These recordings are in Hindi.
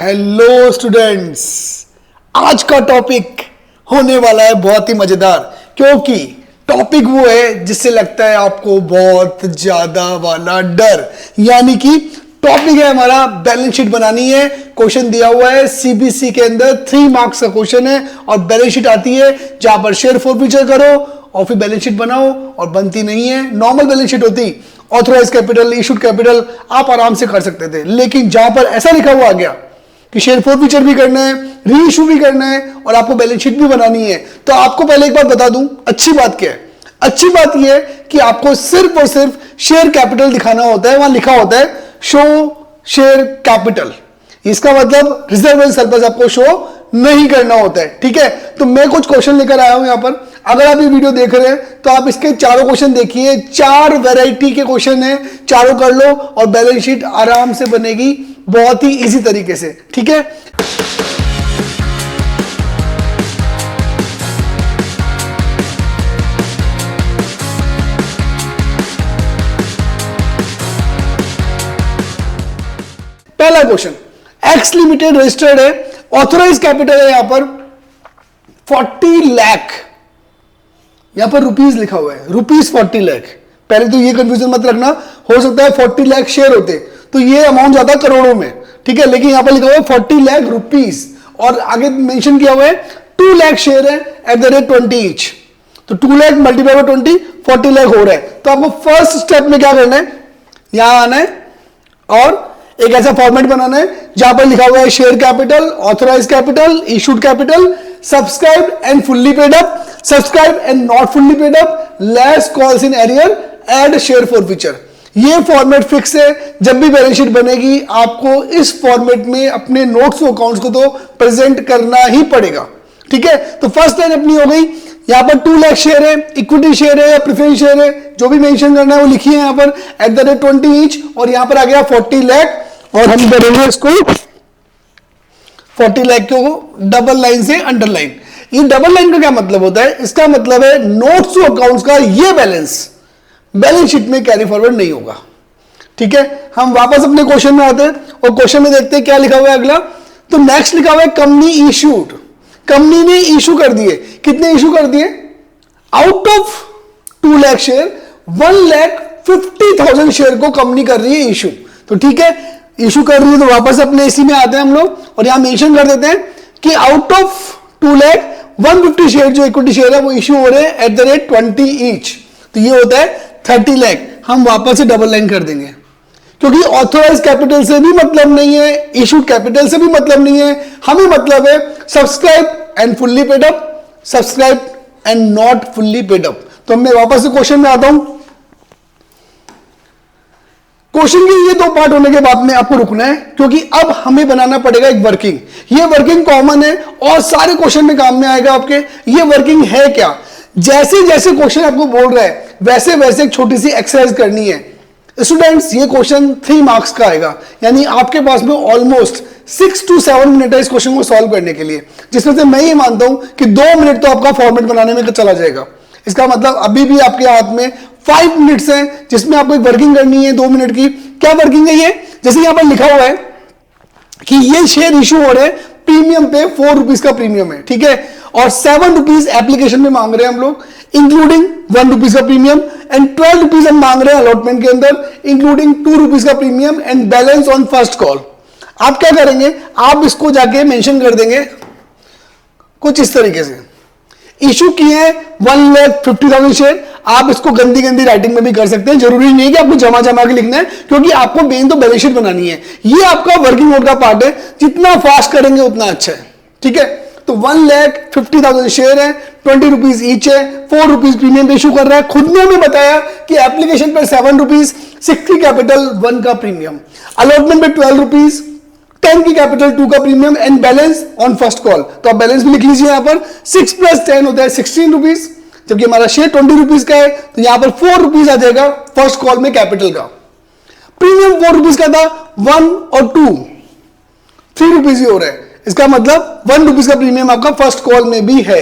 हेलो स्टूडेंट्स, आज का टॉपिक होने वाला है बहुत ही मजेदार, क्योंकि टॉपिक वो है जिससे लगता है आपको बहुत ज्यादा वाला डर। यानी कि टॉपिक है हमारा बैलेंस शीट बनानी है। क्वेश्चन दिया हुआ है सीबीसी के अंदर, 3 मार्क्स का क्वेश्चन है और बैलेंस शीट आती है जहां पर शेयर फॉरफीचर करो और फिर बैलेंस शीट बनाओ, और बनती नहीं है। नॉर्मल बैलेंस शीट होती, ऑथराइज कैपिटल, इशूड कैपिटल आप आराम से कर सकते थे, लेकिन जहां पर ऐसा लिखा हुआ आ गया कि शेयर फॉरफीचर भी करना है, री इशू भी करना है और आपको बैलेंस शीट भी बनानी है, तो आपको पहले एक बात बता दूं, अच्छी बात क्या है? अच्छी बात यह है कि आपको सिर्फ और सिर्फ शेयर कैपिटल दिखाना होता है। वहां लिखा होता है शो शेयर कैपिटल, इसका मतलब रिजर्व एंड सरप्लस आपको शो नहीं करना होता है। ठीक है, तो मैं कुछ क्वेश्चन लेकर आया हूं यहां पर। अगर आप ये वीडियो देख रहे हैं तो आप इसके चारों क्वेश्चन देखिए, 4 वैरायटी के क्वेश्चन है, चारों कर लो और बैलेंस शीट आराम से बनेगी बहुत ही इजी तरीके से। ठीक है, पहला क्वेश्चन, एक्स लिमिटेड रजिस्टर्ड है, ऑथराइज कैपिटल है यहां पर 40 लाख, यहां पर रुपीस लिखा हुआ है, रुपीस 40 लाख। पहले तो ये कंफ्यूजन मत रखना, हो सकता है 40 लाख शेयर होते तो ये अमाउंट जाता करोड़ों में। ठीक है, लेकिन यहां पर लिखा हुआ है 40 लाख रुपीस और आगे मेंशन किया हुआ है 2 लाख शेयर है एट द रेट 20 ईच, तो 2 लाख मल्टीप्लाई बाय 20, 40 लाख हो रहा है। तो आपको फर्स्ट स्टेप में क्या करना है, यहां आना है और एक ऐसा फॉर्मेट बनाना है जहां पर लिखा हुआ है share capital, authorise capital, issued capital, subscribe and fully paid up, subscribe and not fully paid up, less calls in arrear, add share forfeiture. ये फॉर्मेट फिक्स है। जब भी बैलेंस शीट बनेगी आपको इस फॉर्मेट में अपने नोट्स और अकाउंट्स को तो प्रेजेंट करना ही पड़ेगा। ठीक है, तो फर्स्ट लाइन अपनी हो गई। यहां पर 2 लाख शेयर है, इक्विटी शेयर है या प्रेफरेंस शेयर है, जो भी मेंशन करना है वो लिखिए यहां पर एट द रेट 20 ईच, और यहां पर आ गया 40 लाख और हम करेंगे इसको 40 लाख को डबल लाइन से अंडरलाइन। ये डबल लाइन का क्या मतलब होता है? इसका मतलब है नोट्स और अकाउंट्स का ये बैलेंस शीट में कैरी फॉरवर्ड नहीं होगा। ठीक है, हम वापस अपने क्वेश्चन में आते हैं और क्वेश्चन में देखते हैं क्या लिखा हुआ है अगला। तो नेक्स्ट लिखा हुआ है कंपनी इशूड, कंपनी ने इशू कर दिए। कितने इशू कर दिए? Out of 2 lakh share 1,50,000 share को कंपनी कर रही है इशू। तो ठीक है, इशू कर रही है तो वापस अपने इसी में आते हैं हम लोग और यहां मेंशन कर देते हैं कि आउट ऑफ 2 लाख 150 शेयर जो इक्विटी शेयर है वो इशू हो रहे हैं एट द रेट 20 ईच, तो ये होता है 30 लाख। हम वापस से डबल लाइन कर देंगे, क्योंकि ऑथराइज कैपिटल से भी मतलब नहीं है, इशू कैपिटल से भी मतलब नहीं है, हमें मतलब है subscribe and fully paid up, subscribe and not fully paid up. तो मैं वापस से क्वेश्चन में आता हूं। क्वेश्चन के ये 2 पार्ट होने के बाद में आपको रुकना है, क्योंकि अब हमें बनाना पड़ेगा एक वर्किंग। ये वर्किंग कॉमन है और सारे क्वेश्चन में काम में आएगा आपके। ये वर्किंग है क्या? जैसे जैसे क्वेश्चन आपको बोल रहा है वैसे वैसे एक छोटी सी एक्सरसाइज करनी है। स्टूडेंट्स, ये क्वेश्चन 3 मार्क्स का आएगा, यानी आपके पास में ऑलमोस्ट 6 to 7 मिनट है इस क्वेश्चन को सॉल्व करने के लिए, जिसमें से मैं ये मानता हूं कि 2 मिनट तो आपका फॉर्मेट बनाने में चला जाएगा। इसका मतलब अभी भी आपके हाथ में 5 मिनट्स हैं जिसमें आपको एक वर्किंग करनी है 2 मिनट की। क्या वर्किंग है ये? जैसे यहां पर लिखा हुआ है कि ये शेयर इशू हो रहे हैं प्रीमियम पे, 4 रुपीज का प्रीमियम है। ठीक है, और 7 रुपीज एप्लीकेशन में मांग रहे हैं हम लोग, इंक्लूडिंग 1 रुपीज का प्रीमियम, एंड 12 रुपीज हम मांग रहे हैं अलॉटमेंट के अंदर, इंक्लूडिंग 2 रुपीज का premium and balance on first call. आप क्या करेंगे? आप इसको जाके मेंशन कर देंगे कुछ इस तरीके से, इशू किए हैं 1,50,000 शेयर। आप इसको गंदी गंदी राइटिंग में भी कर सकते हैं, जरूरी नहीं है कि आपको जमा जमा के लिखना है, क्योंकि आपको मेन तो बैलेंस शीट बनानी है। ये आपका वर्किंग मोड का पार्ट है, जितना फास्ट करेंगे उतना अच्छा है। ठीक है, तो 1,50,000 शेयर है, 20 रुपीज ईच है, 4 रुपीज प्रीमियम इशू कर रहा है। खुद ने हमें बताया कि एप्लीकेशन पर 7 रुपीज, 6 की कैपिटल, 1 का प्रीमियम, अलॉटमेंट पे 12 रुपीज, 10 की कैपिटल, 2 का premium and balance on first call. तो आप बैलेंस भी लिख लीजिए यहां पर, 6 + 10 होता है 16 रुपीज, जबकि हमारा शेयर 20 रुपीज का है, तो यहां पर 4 रुपीज आ जाएगा फर्स्ट कॉल में कैपिटल का। प्रीमियम 4 रुपीज का था, 1 और 2 3 रुपीज ही हो रहा है। इसका मतलब 1 रुपीज का प्रीमियम आपका फर्स्ट कॉल में भी है।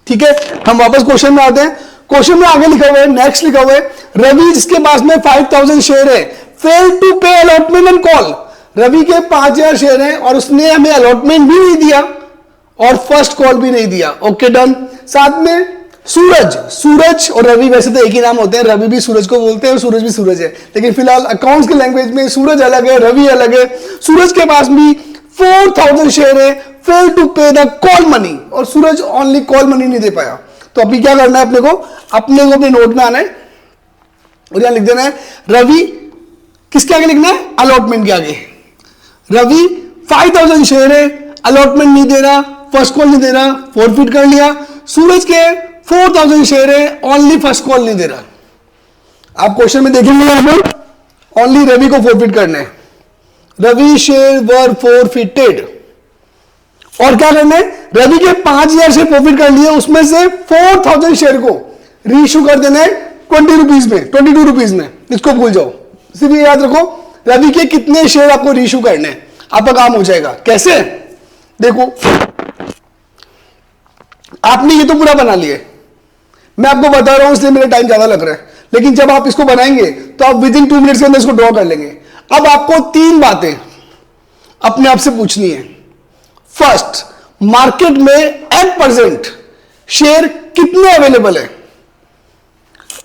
ठीक है, हम वापस क्वेश्चन में आते हैं। क्वेश्चन में आगे लिखा हुआ है, नेक्स्ट लिखा हुआ है, रवि जिसके पास में 5,000 शेयर है, फेल टू पे अलॉटमेंट एंड कॉल। रवि के 5,000 शेयर हैं और उसने हमें अलॉटमेंट भी नहीं दिया और फर्स्ट कॉल भी नहीं दिया। Okay done. साथ में सूरज और रवि वैसे तो एक ही नाम होते हैं, रवि भी सूरज को बोलते हैं और सूरज भी सूरज है, लेकिन फिलहाल अकाउंट्स की लैंग्वेज में सूरज अलग है, रवि अलग है। सूरज के पास भी 4,000 शेयर है, फेल टू पे द कॉल मनी, और सूरज ओनली कॉल मनी नहीं दे पाया। तो अभी क्या करना है अपने को अपने नोट में आना है और यहां लिख देना है रवि, किसके आगे लिखना है? अलॉटमेंट के आगे। रवि 5,000 शेयर है, अलॉटमेंट नहीं दे रहा, फर्स्ट कॉल नहीं दे रहा, फॉरफिट कर लिया। सूरज के 4,000 शेयर है, ओनली फर्स्ट कॉल नहीं दे रहा। आप क्वेश्चन में देखेंगे यहां पर ओनली रवि को फॉरफिट करना है। रवि शेयर वर फॉरफिटेड, और क्या करना है? रवि के 5,000 शेयर फॉरफिट कर लिए, उसमें से 4,000 शेयर को रीइश्यू कर देना है 20 रुपीज में, 22 रुपीज में। इसको भूल जाओ, सिर्फ ये याद रखो रवि के कितने शेयर आपको रीइश्यू करने हैं, आपका काम हो जाएगा। कैसे? देखो आपने ये तो पूरा बना लिए, मैं आपको बता रहा हूं इसलिए मेरा टाइम ज्यादा लग रहा है, लेकिन जब आप इसको बनाएंगे तो आप विद इन 2 मिनट्स के अंदर इसको ड्रॉ कर लेंगे। अब आपको 3 बातें अपने आप से पूछनी है। फर्स्ट, मार्केट में एट प्रेजेंट शेयर कितने अवेलेबल है?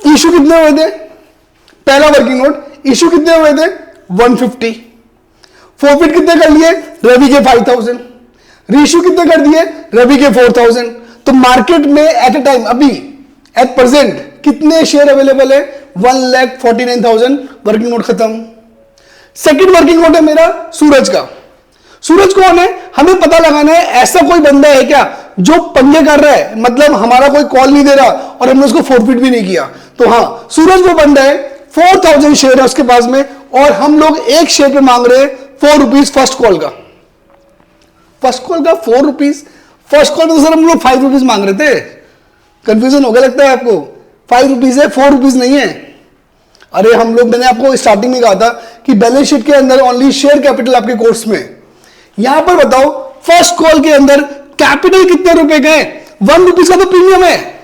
इश्यू कितने हुए थे? पहला वर्किंग नोट, इश्यू कितने हुए थे? 150। फॉरफिट कितने कर लिए? रवि के 5,000। रीइश्यू कितने कर दिए? रवि के 4,000। तो मार्केट में एट ए टाइम अभी एट प्रेजेंट कितने शेयर अवेलेबल है? 1,49,000। वर्किंग नोट खत्म। सेकंड वर्किंग नोट है मेरा सूरज का। सूरज कौन है? हमें पता लगाना है ऐसा कोई बंदा है क्या जो पंगे कर रहा है, मतलब हमारा कोई कॉल नहीं दे रहा और हमने उसको फॉरफिट भी नहीं किया। तो हां, सूरज वो बंदा है, 4,000 शेयर है उसके पास में, और हम लोग एक शेयर पे मांग रहे हैं 4 रुपीज फर्स्ट कॉल का। फर्स्ट कॉल का 4 रुपीज? फर्स्ट कॉल तो सर हम लोग 5 रुपीज मांग रहे थे। कंफ्यूजन हो गया लगता है आपको। 5 रुपीज है, 4 रुपीज नहीं है। अरे हम लोग, मैंने आपको स्टार्टिंग में कहा था कि बैलेंस शीट के अंदर ओनली शेयर कैपिटल आपके कोर्स में। यहां पर बताओ फर्स्ट कॉल के अंदर कैपिटल कितने रुपए का है? 1 रुपीज का तो प्रीमियम है।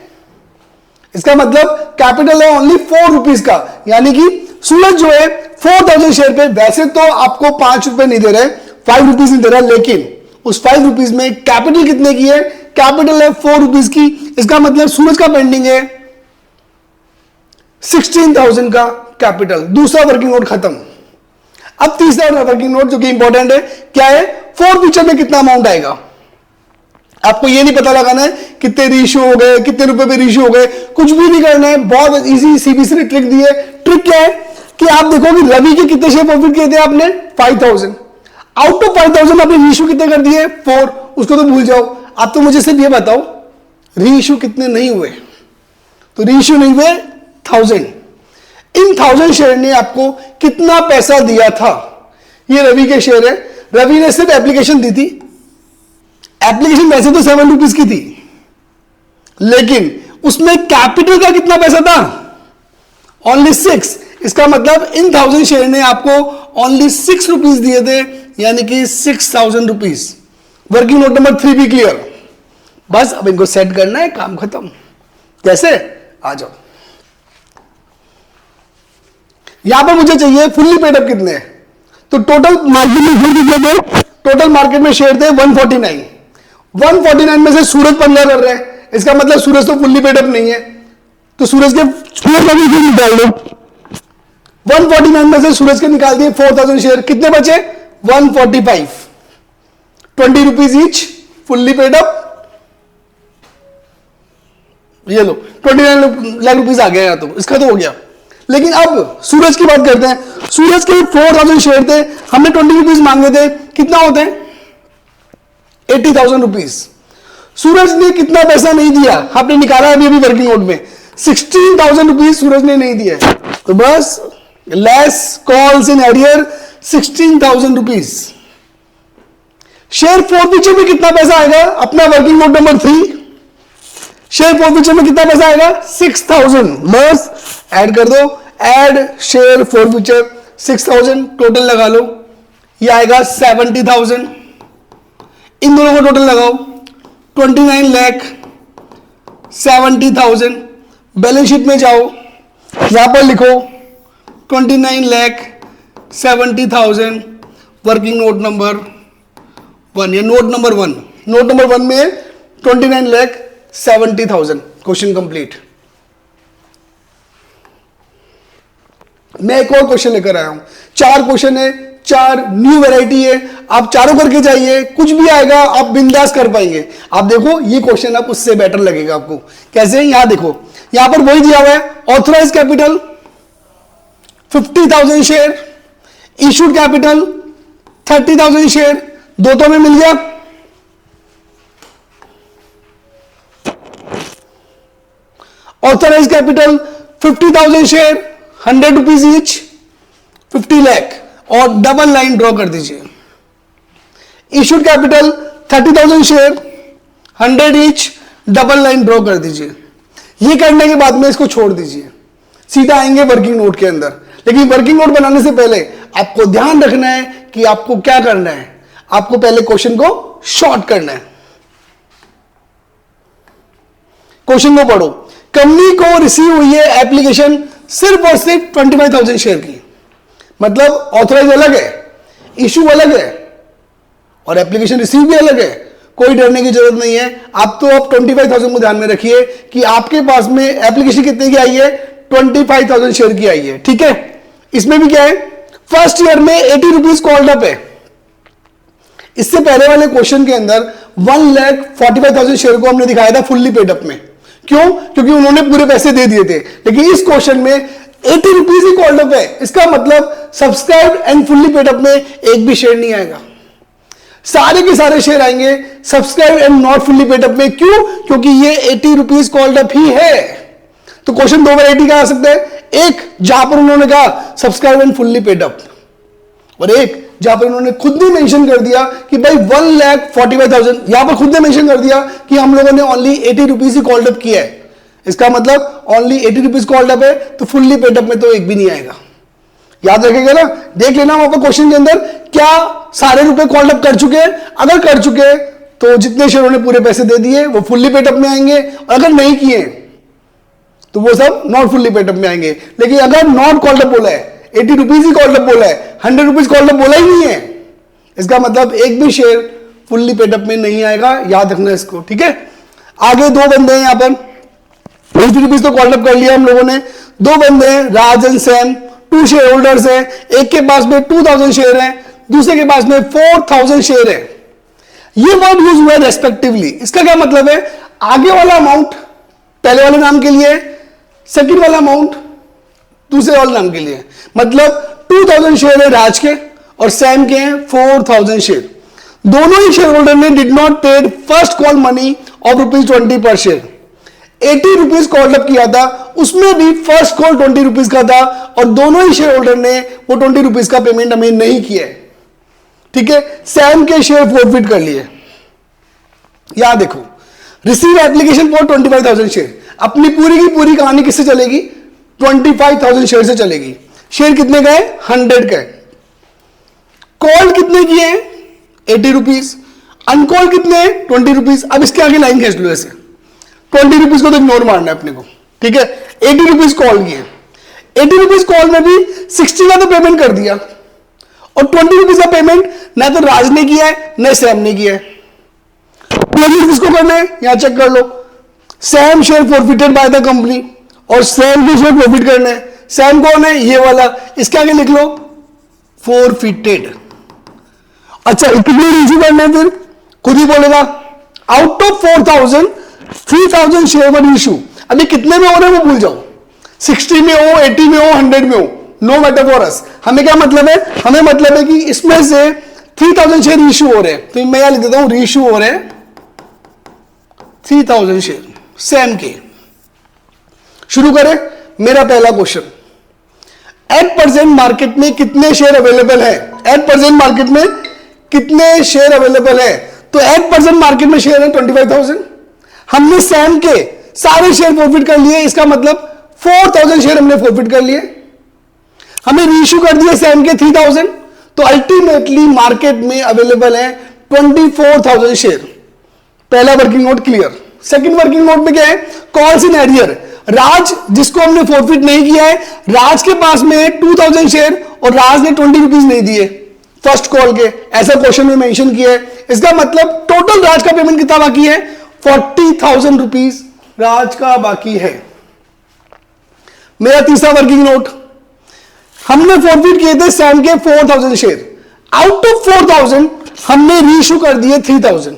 इसका मतलब कैपिटल है ओनली 4 रुपीज का, यानी कि सूरज जो है 4,000 शेयर पे वैसे तो आपको 5 रुपए नहीं दे रहे, 5 रुपीज नहीं दे रहा, लेकिन उस 5 रुपीज में कैपिटल कितने की है? कैपिटल है 4 रुपीज की। इसका मतलब सूरज का पेंडिंग है 16,000 का कैपिटल। दूसरा वर्किंग नोट खत्म। अब तीसरा वर्किंग नोट जो कि इंपॉर्टेंट है, क्या है? फॉरफिचर में कितना अमाउंट आएगा। आपको ये नहीं पता लगाना है कितने रीइश्यू हो गए, कितने रुपए पे रीइश्यू हो गए, कुछ भी नहीं करना है। बहुत इजी सीबीसी ने ट्रिक दी है। ट्रिक क्या है कि आप देखो कि रवि के कितने शेयर प्रॉफिट किए थे आपने? 5,000। आउट ऑफ 5,000 आपने रीइश्यू कितने कर दिए? 4। उसको तो भूल जाओ। आप तो मुझे सिर्फ ये बताओ रीइश्यू कितने नहीं हुए। तो रीइश्यू नहीं हुए 1000। इन 1000 शेयर ने आपको कितना पैसा दिया था? ये रवि के शेयर है। रवि ने सिर्फ एप्लीकेशन दी थी। एप्लीकेशन वैसे तो 7 रुपीज की थी, लेकिन उसमें कैपिटल का कितना पैसा था? ओनली 6। इसका मतलब इन 1000 शेयर ने आपको ओनली 6 रुपीज दिए थे, यानी कि 6,000 रुपीज। वर्किंग नोट नंबर 3 भी क्लियर। बस अब इनको सेट करना है, काम खत्म। कैसे? आ जाओ। यहां पर मुझे चाहिए फुल्ली पेड अप कितने हैं। तो टोटल मार्केट में शेयर कितने थे? टोटल मार्केट में शेयर थे 149। 149 में से सूरज 15 कर रहे हैं, इसका मतलब सूरज तो फुल्ली पेड अप नहीं है। तो सूरज के निकाल लो। 149 में से सूरज के निकाल दिए 4,000 शेयर, कितने बचे? 145। 20 rupees each, fully paid up. ये लो 29 लाख रुपीज आ गया यहाँ, तो इसका तो हो गया। लेकिन अब सूरज की बात करते हैं। सूरज के 4,000 शेयर थे, हमने 20 रुपीज मांगे थे, कितना होते हैं? 80,000 रुपीज। सूरज ने कितना पैसा नहीं दिया? आपने निकाला अभी अभी वर्किंग नोट में 16,000 रुपीज सूरज ने नहीं दिया। तो बस less calls in arrear 16,000 rupees. Share forfeiture में कितना पैसा आएगा? अपना working note number 3। Share forfeiture में कितना पैसा आएगा? 6,000। बस ऐड कर दो, ऐड शेयर फॉरफिचर 6,000, टोटल लगा लो, ये आएगा 70,000। इन दोनों को टोटल लगाओ, 29,70,000। बैलेंस शीट में जाओ, यहां पर लिखो 29,70,000। वर्किंग नोट नंबर 1, ये नोट नंबर 1, नोट नंबर 1 में 29,70,000, क्वेश्चन कंप्लीट। मैं एक और क्वेश्चन लेकर आया हूं, 4 क्वेश्चन है, 4 न्यू वैरायटी है, आप चारों करके जाइए, कुछ भी आएगा आप बिंदास कर पाएंगे। आप देखो ये क्वेश्चन आप उससे बेटर लगेगा आपको। कैसे? यहां देखो, यहां पर वही दिया हुआ है, authorise capital 50,000 share, issued capital 30,000 share, दो तो में मिल गया। Authorise capital 50,000 share, 100 rupees each, 50 lakh, और डबल लाइन ड्रॉ कर दीजिए। Issued capital 30,000 share, 100 each, double line draw कर दीजिए। ये करने के बाद में इसको छोड़ दीजिए, सीधा आएंगे वर्किंग नोट के अंदर। लेकिन वर्किंग नोट बनाने से पहले आपको ध्यान रखना है कि आपको क्या करना है, आपको पहले क्वेश्चन को शॉर्ट करना है। क्वेश्चन को पढ़ो, कंपनी को रिसीव हुई है एप्लीकेशन सिर्फ और सिर्फ 25,000 शेयर की, मतलब ऑथराइज अलग है, इशू अलग है, और एप्लीकेशन रिसीव भी अलग है। कोई डरने की जरूरत नहीं है। आप तो अब 25,000 को ध्यान में रखिए कि आपके पास में एप्लीकेशन कितने की आई है, 25,000 शेयर की आई है। ठीक है, इसमें भी क्या है, फर्स्ट ईयर में 80 रुपीज कॉल्ड अप है। इससे पहले वाले क्वेश्चन के अंदर 1,45,000 शेयर को हमने दिखाया था फुल्ली पेड अप में। क्यों? क्योंकि उन्होंने पूरे पैसे दे दिए थे। लेकिन इस क्वेश्चन में 80 रुपीज ही कॉल्ड अप है, इसका मतलब subscribe and fully paid up में एक भी शेयर नहीं आएगा। सारे के सारे शेयर आएंगे subscribe and not fully paid up में। क्यों? क्योंकि ये 80 रुपीज कॉल्ड अप ही है। तो क्वेश्चन दो वैरायटी का आ सकता है, एक जहां पर उन्होंने कहा subscribe and fully paid up, और एक जहां पर उन्होंने खुद ही मेंशन कर दिया कि भाई 1,45,000, यहां पर खुद ने मेंशन कर दिया कि हम लोगों ने only 80 rupees he called up किया है। इसका मतलब ओनली 80 रुपीज कॉल्ड अप है, तो फुल्ली पेड अप में तो एक भी नहीं आएगा। याद रखेगा ना, देख लेना वहां पर क्वेश्चन के अंदर क्या सारे रुपए कॉल्ड अप कर चुके हैं। अगर कर चुके हैं तो जितने शेयरों ने पूरे पैसे दे दिए वो फुल्ली पेड अप में आएंगे, और अगर नहीं किए तो वो सब नॉट फुल्ली पेड अप में आएंगे। लेकिन अगर नॉट कॉल्ड अप बोला है, 80 रुपीज ही कॉल्ड अप बोला है, 100 रुपीज कॉल्ड अप बोला ही नहीं है, इसका मतलब एक भी शेयर फुल्ली पेड अप में नहीं आएगा। याद रखना इसको। ठीक है, आगे दो बंदे हैं, यहां पर 80 रुपीज तो कॉल्ड अप कर लिया हम लोगों ने। दो बंदे हैं, राज एंड सैम, 2 शेयर होल्डर्स हैं। एक के पास में 2,000 शेयर है, दूसरे के पास में 4,000 शेयर है। ये वर्ड यूज हुआ है रेस्पेक्टिवली। इसका क्या मतलब है, आगे वाला अमाउंट पहले वाले नाम के लिए, सेकंड वाला अमाउंट दूसरे वाले नाम के लिए। मतलब 2,000 शेयर है राज के और सैम के हैं 4,000 शेयर। दोनों ही शेयर होल्डर ने did not paid first call money of ₹20 पर शेयर। 80 रुपीज कॉल्ड अप किया था, उसमें भी फर्स्ट कॉल 20 रुपीज का था, और दोनों ही शेयर होल्डर ने वो 20 रुपीज का पेमेंट हमें नहीं किया है। ठीक है, सैम के शेयर फॉरफिट कर लिए। यहां देखो, रिसीव एप्लीकेशन फॉर 25,000 शेयर। अपनी पूरी की पूरी कहानी किससे चलेगी, 25,000 शेयर से चलेगी। शेयर कितने का है, 100 का है। कॉल कितने की है, 80 रुपीज। अनकॉल कितने हैं, 20 रुपीज। अब इसके आगे लाइन खींच लो ऐसे, 20 रुपीज को तो इग्नोर मारना है अपने को। ठीक है, 80 रुपीज कॉल किए, 80 रुपीज कॉल में भी 60 का तो पेमेंट कर दिया, और 20 रुपीज का पेमेंट ना तो राज ने किया है ना सैम ने किया है। 20 रुपीज को करना है, यहां चेक कर लो, same share forfeited by the company, और सैम भी शेयर फॉरफिट करना है। सैम कौन है, ये वाला, इसके आगे लिख लो फॉरफिटेड। अच्छा, कितने इशू करना है, फिर खुद ही बोलेगा। Out of 4,000 3,000 share were issue. अभी कितने में हो रहे हैं वो भूल जाओ, 60 में हो, 80 में हो, 100 में हो, नो मैटर फॉर अस। हमें क्या मतलब है, हमें मतलब है कि इसमें से 3,000 शेयर इशू हो रहे हैं, तो मैं यहां लिख देता हूं रीइशू हो रहे हैं 3,000 शेयर सैम के। शुरू करें, मेरा पहला क्वेश्चन, एट प्रेजेंट मार्केट में कितने शेयर अवेलेबल है। एट प्रेजेंट मार्केट में कितने शेयर अवेलेबल है, तो एट प्रेजेंट मार्केट में शेयर है 25,000। हमने सैम के सारे शेयर फॉरफिट कर लिए, इसका मतलब 4,000 शेयर हमने फॉरफिट कर लिए। हमें रीइशू कर दिए सैम के 3,000, तो अल्टीमेटली मार्केट में अवेलेबल है 24,000 शेयर। पहला working note clear. Second working note में क्या है, कॉल्स इन एरियर। राज, जिसको हमने फॉरफिट नहीं किया है, राज के पास में 2,000 शेयर और राज ने 20 रुपीज नहीं दिए, फर्स्ट कॉल के, ऐसा क्वेश्चन में मेंशन किया है। इसका मतलब टोटल राज का पेमेंट कितना बाकी है? 40,000 रुपीज राज का बाकी है। मेरा तीसरा वर्किंग नोट, हमने फॉरफिट किए थे सैम के 4,000 शेयर, आउट ऑफ 4,000 हमने रीइश्यू कर दिए 3,000।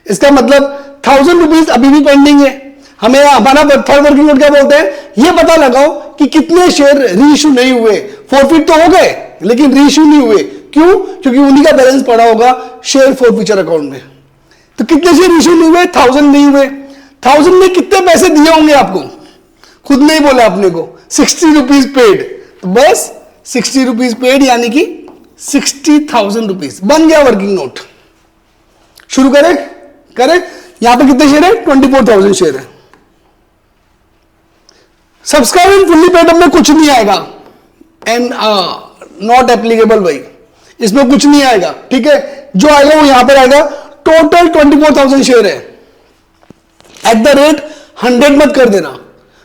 इसका मतलब 1,000 रुपीज अभी भी पेंडिंग है। हमें हमारा थर्ड वर्किंग नोट क्या बोलते हैं, ये पता लगाओ कि कितने शेयर रीइश्यू नहीं हुए। फॉरफिट तो हो गए लेकिन रीइश्यू नहीं हुए, क्यों? क्योंकि उन्हीं का बैलेंस पड़ा होगा शेयर फॉरफिचर अकाउंट में। तो कितने शेयर इश्यू नहीं हुए? 1,000 नहीं हुए। 1,000 में कितने पैसे दिए होंगे आपको? खुद नहीं बोला अपने को, 60 रुपीज पेड। तो बस 60 रुपीज पेड यानी कि 60,000 रुपीज बन गया वर्किंग नोट। शुरू करें? यहां पर कितने शेयर है? 24,000 शेयर है। सब्सक्राइब इन फुल्ली पेड में कुछ नहीं आएगा, एंड नॉट एप्लीकेबल भाई, इसमें कुछ नहीं आएगा। ठीक है, जो आएगा वो यहां पर आएगा। टोटल 24,000 शेयर है। एट द रेट 100 मत कर देना,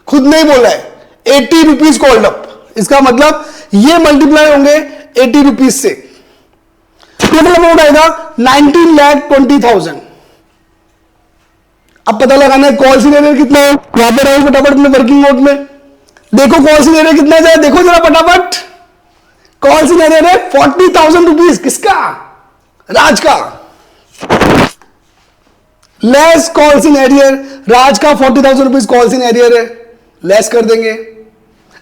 खुद नहीं बोला है। 80 रुपीज कॉल्ड अप, इसका मतलब ये मल्टीप्लाई होंगे 80 रुपीज से। टोटल अमाउंट आएगा 19,20,000। अब पता लगाना है कॉल सिनेरियो कितना है। यहां पर आओ फटाफट में वर्किंग नोट में, देखो कॉल सिनेरियो कितना जाए, देखो जरा फटाफट। कॉल सिनेरियो है 40,000 रुपीज, किसका? राज का। लेस कॉल सिनेरियो, राज का 40,000 रुपीज कॉल सिनेरियो है, लेस कर देंगे।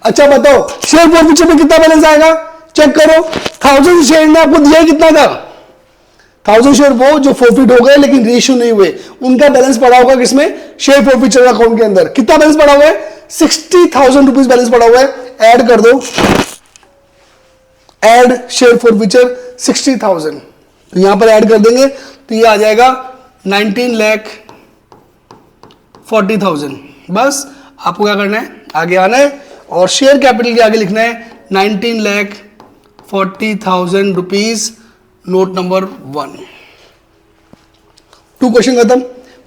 अच्छा बताओ शेयर फॉरफिचर में कितना बैलेंस आएगा? चेक करो। 1,000 शेयर ने आपको दिया कितना था? 1,000 शेयर वो जो फॉरफिट हो गए लेकिन रीइश्यू नहीं हुए, उनका बैलेंस पड़ा होगा किसमें? शेयर फॉरफिचर अकाउंट के अंदर। कितना बैलेंस पड़ा हुआ है? 60,000 रुपीज बैलेंस पड़ा हुआ है। ऐड कर दो, ऐड शेयर फॉरफिचर 60,000, तो यहां पर ऐड कर देंगे तो ये आ जाएगा 19,40,000। बस आपको क्या करना है, आगे आना है और शेयर कैपिटल के आगे लिखना है 19,40,000 रुपीज, नोट नंबर 1। 2 क्वेश्चन खत्म।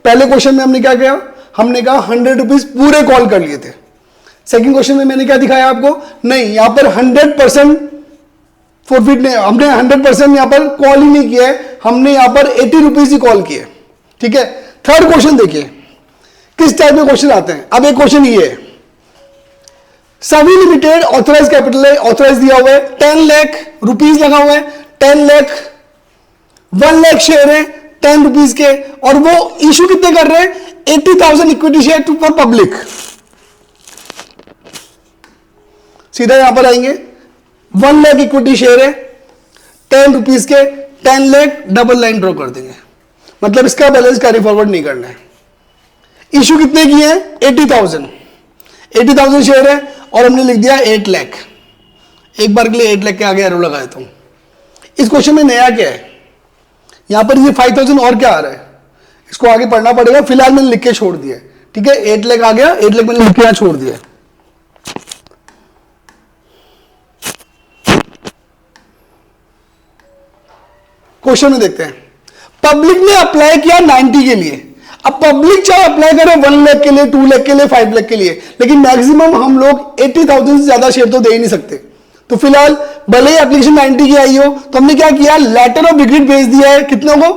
पहले क्वेश्चन में हमने क्या किया? हमने कहा 100 रुपीज पूरे कॉल कर लिए थे। सेकंड क्वेश्चन में मैंने क्या दिखाया आपको? नहीं, यहां पर 100% फॉरफिट ने, हमने 100% यहां पर कॉल ही नहीं किया है, हमने यहां पर 80 रुपीज ही कॉल किए। ठीक है, थर्ड क्वेश्चन देखिए किस टाइप के क्वेश्चन आते हैं। अब एक क्वेश्चन ये है, सभी लिमिटेड ऑथराइज कैपिटल है, ऑथराइज दिया हुआ है, 10 लाख रुपीज लगा हुआ है, 1 लाख शेयर है 10 रुपीज के, और वो इश्यू कितने कर रहे हैं? 80,000 equity share to for public. सीधा यहां पर आएंगे, 1 लाख इक्विटी शेयर है 10 रुपीज के, 10 लाख डबल लाइन ड्रॉ कर देंगे, मतलब इसका बैलेंस कैरी फॉरवर्ड नहीं करना है। इश्यू कितने किए हैं? 80,000 शेयर है और हमने लिख दिया 8 लाख। एक बार के लिए 8 लाख के आगे एरो लगा देता हूं। इस क्वेश्चन में नया क्या है? यहां पर ये 5,000 और क्या आ रहा है, इसको आगे पढ़ना पड़ेगा। फिलहाल मैंने लिख के छोड़ दिया। ठीक है, 8 लाख आ गया, 8 लाख मैंने लिख के यहां छोड़ दिया। क्वेश्चन में देखते हैं, पब्लिक ने अप्लाई किया 90 के लिए। अब पब्लिक चाहे अप्लाई करे 1 लाख के लिए, 2 लाख के लिए, 5 लाख के लिए, लेकिन मैक्सिमम हम लोग 80,000 से ज्यादा शेयर तो दे ही नहीं सकते। तो फिलहाल भले ही एप्लीकेशन 90 की आई हो, तो हमने क्या किया? लेटर ऑफ रिग्रेट भेज दिया है कितनों को?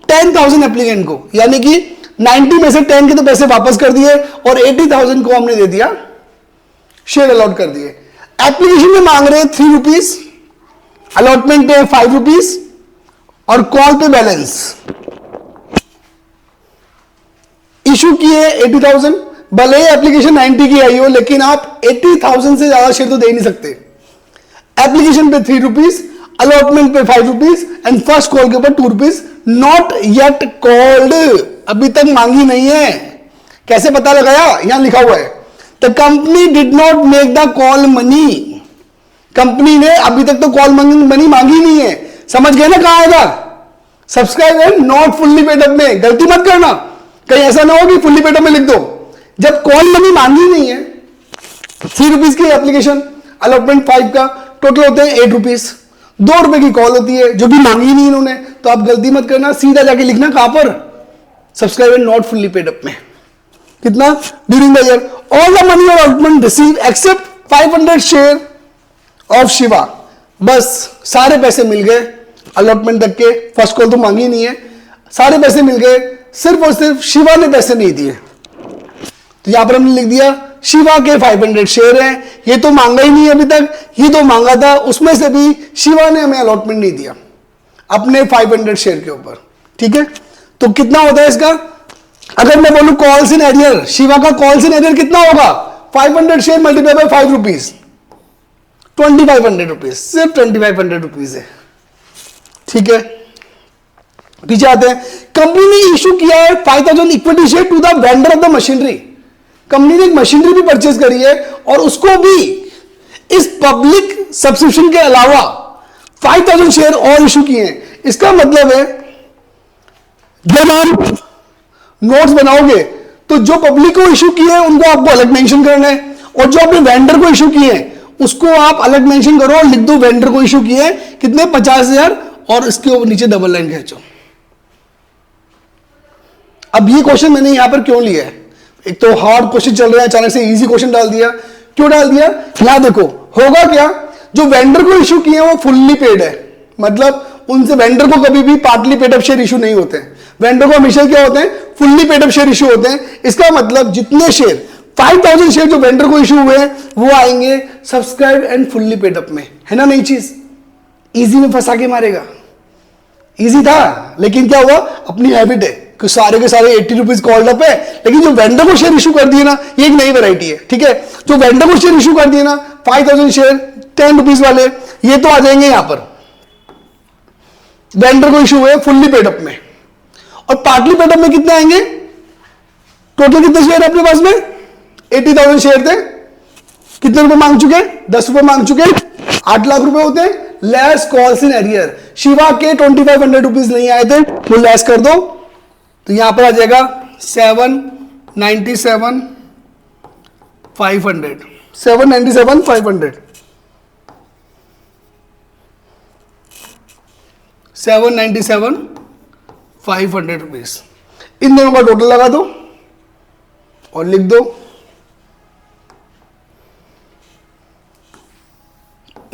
10,000 एप्लीकेंट को, यानी कि 90 में से 10 के तो पैसे वापस कर दिए और 80,000 को हमने दे दिया, शेयर अलॉट कर दिए। एप्लीकेशन में मांग रहे हैं 3 रुपीज, अलॉटमेंट पे 5 रुपीज और कॉल पे बैलेंस। इशू किए 80,000, भले ही एप्लीकेशन 90 की आई हो, लेकिन आप 80,000 से ज्यादा शेयर तो दे नहीं सकते। एप्लीकेशन पे 3 रुपीज, अलॉटमेंट पे 5 रुपीज एंड फर्स्ट कॉल के ऊपर 2 रुपीज। नॉट येट कॉल्ड, अभी तक मांगी नहीं है। कैसे पता लगाया? यहां लिखा हुआ है the company did not make the call money. Company ने अभी तक तो कॉल मनी मांगी नहीं है। समझ गए ना कहां आएगा? Subscribe and not fully paid up में गलती मत करना, कहीं ऐसा ना हो कि फुल्ली पेड अप में लिख दो। जब कॉल मनी मांगी नहीं है, 3 रुपीज की एप्लीकेशन, अलॉटमेंट 5 का, टोटल होते हैं 8 रुपीज, 2 रुपए की कॉल होती है जो भी मांगी नहीं इन्होंने। तो आप गलती मत करना, सीधा जाके लिखना कहां पर? Subscribe and not fully paid up में। कितना? During the year all the money और allotment receive except 500 share of Shiva बस सारे पैसे मिल गए अलॉटमेंट तक के, फर्स्ट कॉल तो मांगी नहीं है, सारे पैसे मिल गए, सिर्फ और सिर्फ शिवा ने पैसे नहीं दिए। तो यहां पर हमने लिख दिया शिवा के 500 शेयर हैं, ये तो मांगा ही नहीं अभी तक, ये तो मांगा था, उसमें से भी शिवा ने हमें अलॉटमेंट नहीं दिया अपने 500 शेयर के ऊपर। ठीक है, तो कितना होता है इसका, अगर मैं बोलूं कॉल्स इन एरियर, शिवा का कॉल्स इन एरियर कितना होगा, 500 share multiply by 5 rupees, 2500 rupees, सिर्फ 2500 रुपीज है। ठीक है, पीछे आते हैं, कंपनी ने इशू किया है 5000 equity share to the vendor of the machinery. Company ने एक मशीनरी भी परचेज करी है और उसको भी इस पब्लिक सब्सक्रिप्शन के अलावा 5000 शेयर और इशू किए हैं। इसका मतलब है जब आप नोट्स बनाओगे तो जो पब्लिक को इशू किए हैं उनको आपको अलग मेंशन करना है, और जो अपने वेंडर को इशू किए हैं उसको आप अलग मेंशन करो और लिख दो वेंडर को इशू किए हैं कितने, 50,000, और इसके ऊपर नीचे डबल लाइन खींचो। अब ये क्वेश्चन मैंने यहां पर क्यों लिया है, एक तो हार्ड क्वेश्चन चल रहा है, अचानक से इजी क्वेश्चन डाल दिया, क्यों डाल दिया, यहां देखो होगा क्या, जो वेंडर को इशू किए हैं वो फुल्ली पेड है, मतलब उनसे वेंडर को कभी भी partly paid up share issue नहीं होते हैं, वेंडर को हमेशा क्या होते हैं, fully paid up share issue होते हैं। इसका मतलब जितने शेयर 5000 शेयर जो वेंडर को इशू हुए हैं वो आएंगे subscribe and fully paid up में, है ना, नई चीज, इजी में फंसा के मारेगा, इजी था, लेकिन क्या हुआ, अपनी हैबिट है कि सारे के सारे 80 रुपीज कॉल्ड अप है, लेकिन जो वेंडर को शेयर इशू कर दिए ना, ये एक नई वैरायटी है। ठीक है, जो वेंडर को शेयर इशू कर दिए ना 5000 शेयर 10 रुपीज वाले, ये तो आ जाएंगे यहां पर, वेंडर को इशू हुए फुल्ली पेड अप में, और पार्टली पेड अप में कितने आएंगे, टोटल कितने शेयर है अपने पास में, 80,000 शेयर थे, कितने रुपए मांग चुके, 10 रुपए मांग चुके, 8 लाख रुपए होते हैं, less calls in arrear, Shiva के 2500 रुपीज नहीं आए थे, वो लेस कर दो, तो यहां पर आ जाएगा 797,500, 797,500, 797,500 रुपीज, इन दोनों का टोटल लगा दो और लिख दो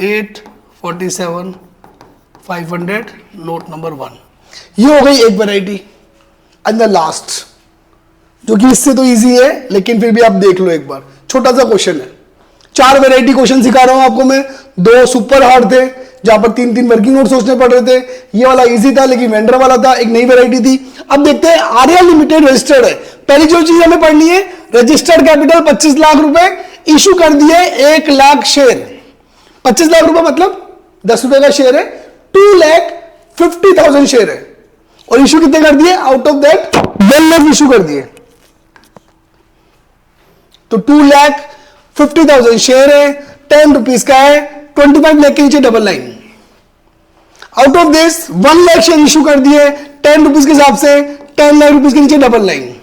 847,500, नोट नंबर 1। ये हो गई एक वैरायटी। एंड द लास्ट, जो कि इससे तो इजी है लेकिन फिर भी आप देख लो एक बार, छोटा सा क्वेश्चन है, 4 वैरायटी क्वेश्चन सिखा रहा हूं आपको मैं, 2 सुपर हार्ड थे जहां पर 3 वर्किंग नोट सोचने पड़ रहे थे, ये वाला इजी था लेकिन वेंडर वाला था, एक नई वैरायटी थी। अब देखते हैं, आर्या लिमिटेड रजिस्टर्ड है, पहली जो चीज हमें पढ़नी है, रजिस्टर्ड कैपिटल 25 लाख रुपए, इशू कर दिए 1 लाख शेयर, 25 लाख रुपए मतलब 10 रुपए का शेयर है, 2,50,000 शेयर है, और इशू कितने कर दिए, out of that 1 lakh issue कर दिए, तो 2,50,000 शेयर है, 10 रुपीज का है, 25 लाख के नीचे double line, out of this 1 lakh share issue कर दिए 10 रुपीज के हिसाब से, 10 लाख रुपीज के नीचे डबल लाइन।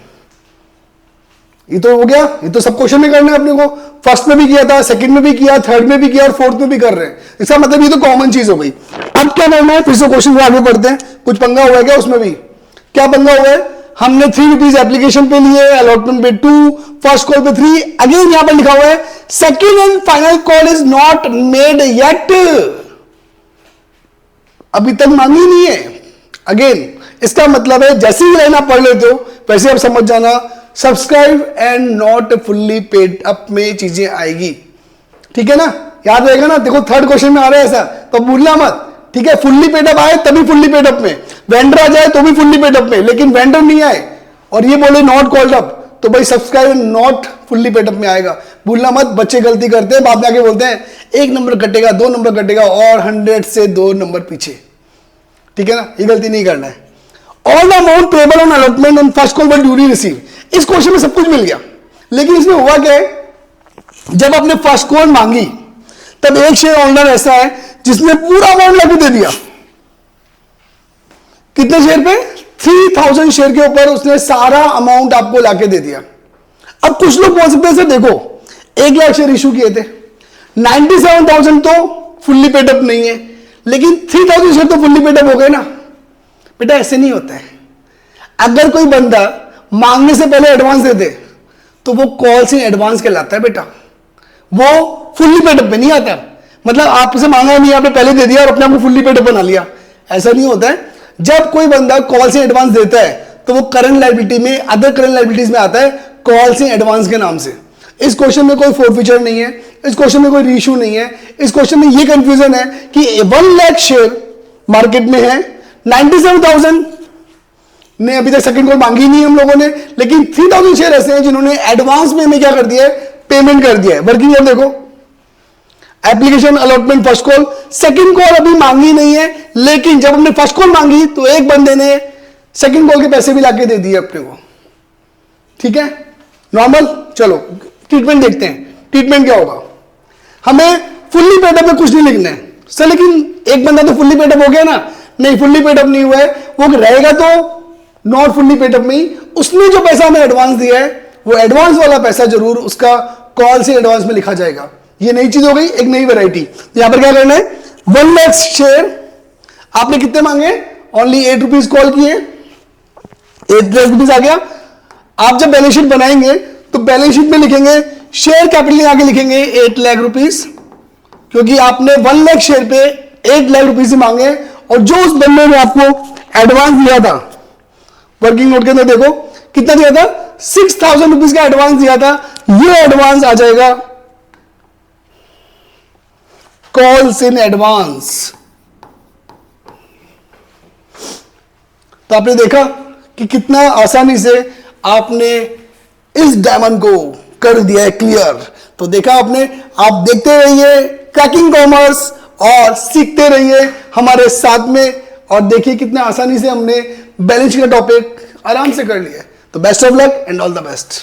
ये तो हो गया, ये तो सब क्वेश्चन में करना है अपने को, फर्स्ट में भी किया था, सेकंड में भी किया, थर्ड में भी किया और फोर्थ में भी कर रहे हैं, इसका मतलब ये तो कॉमन चीज हो गई। अब क्या करना है, फिर से क्वेश्चन को आगे बढ़ते हैं, कुछ पंगा हुआ है क्या उसमें भी, क्या पंगा हुआ है, हमने 3 रुपीज एप्लीकेशन पे लिए, अलॉटमेंट पे 2, फर्स्ट कॉल पे 3, अगेन यहां पर लिखा हुआ है second and final call is not made yet, अभी तक मांगी नहीं है। अगेन इसका मतलब है जैसे ही लाइन आप पढ़ लेते हो वैसे आप समझ जाना, subscribe and not fully paid up में चीजें आएगी, ठीक है ना, याद रहेगा ना, देखो थर्ड क्वेश्चन में आ रहा है ऐसा, तो भूलना मत, ठीक है, फुल्ली पेड अप आए तभी फुल्ली पेड अप में, वेंडर आ जाए तो भी फुल्ली पेड अप में, लेकिन वेंडर नहीं आए और ये बोले नॉट कॉल्ड अप, तो भाई subscribe not fully paid up में आएगा, भूलना मत। बच्चे गलती करते हैं, बाद में आके बोलते हैं 1 नंबर कटेगा, 2 नंबर कटेगा और 100 से 2 नंबर पीछे, ठीक है ना, ये गलती नहीं करना है। All the amount payable on allotment on first call were duly receive, इस क्वेश्चन में सब कुछ मिल गया, लेकिन इसमें हुआ क्या है, जब आपने फर्स्ट कॉल मांगी तब एक शेयर होल्डर ऐसा है जिसने पूरा अमाउंट लाके दे दिया, कितने शेयर पे, 3000 शेयर के ऊपर उसने सारा अमाउंट आपको लाके दे दिया। अब कुछ लोग बोल सकते हैं सर देखो 1 लाख शेयर इशू किए थे, 97,000 तो फुल्ली पेड अप नहीं है, लेकिन 3000 शेयर तो फुल्ली पेड अप हो गए ना। बेटा ऐसे नहीं होता है, अगर कोई बंदा मांगने से पहले एडवांस दे दे तो वो कॉल्स इन एडवांस कहलाता है बेटा, वो फुल्ली पेड अप पे नहीं आता। मतलब आपसे मांगा नहीं, आपने पहले दे दिया और अपने आप को फुल्ली पेड बना लिया, ऐसा नहीं होता है। जब कोई बंदा कॉल से एडवांस देता है तो वो करंट लायबिलिटी में, अदर करंट लायबिलिटीज में आता है कॉल से एडवांस के नाम से। इस क्वेश्चन में कोई फोरफीचर नहीं है, इस क्वेश्चन में कोई रीइश्यू नहीं है, इस क्वेश्चन में ये कंफ्यूजन है कि 1 लाख शेयर मार्केट में है, 97,000 ने अभी तक सेकंड कॉल मांगी नहीं हम लोगों ने, लेकिन 3,000 शेयर ऐसे हैं जिन्होंने एडवांस में हमें क्या कर दिया है, पेमेंट कर दिया है। वर्किंग और देखो, application allotment first call, second call अभी मांगी नहीं है, लेकिन जब हमने फर्स्ट कॉल मांगी तो एक बंदे ने सेकंड कॉल के पैसे भी लाके दे दिए अपने को। ठीक है, नॉर्मल। चलो ट्रीटमेंट देखते हैं, ट्रीटमेंट क्या होगा। हमें फुल्ली पेडअप में कुछ नहीं लिखना है सर, लेकिन एक बंदा तो फुल्ली पेडअप हो गया ना, नहीं फुल्ली पेडअप नहीं हुआ है, वो रहेगा तो नॉट फुल्ली पेडअप में ही। उसने जो पैसा हमें एडवांस दिया है वो एडवांस वाला पैसा जरूर उसका कॉल से एडवांस में लिखा जाएगा। ये नई चीज हो गई, एक नई वैरायटी। यहां पर क्या करना है, 1 लाख शेयर आपने कितने मांगे, ओनली 8 रुपीज कॉल किए, 8 रुपीज आ गया। आप जब बैलेंस शीट बनाएंगे तो बैलेंस शीट में लिखेंगे शेयर कैपिटल आगे लिखेंगे 8 लाख रुपीज, क्योंकि आपने 1 लाख शेयर पे 8 लाख रुपीज ही मांगे। और जो उस बंदे ने आपको एडवांस दिया था, वर्किंग नोट के अंदर देखो कितना दिया था, 6,000 रुपीज का एडवांस दिया था। ये एडवांस आ जाएगा कॉल्स इन एडवांस। तो आपने देखा कि कितना आसानी से आपने इस डायमंड को कर दिया है क्लियर। तो देखा आपने, आप देखते रहिए क्रैकिंग कॉमर्स और सीखते रहिए हमारे साथ में, और देखिए कितना आसानी से हमने बैलेंस का टॉपिक आराम से कर लिया। तो best of luck and all the best.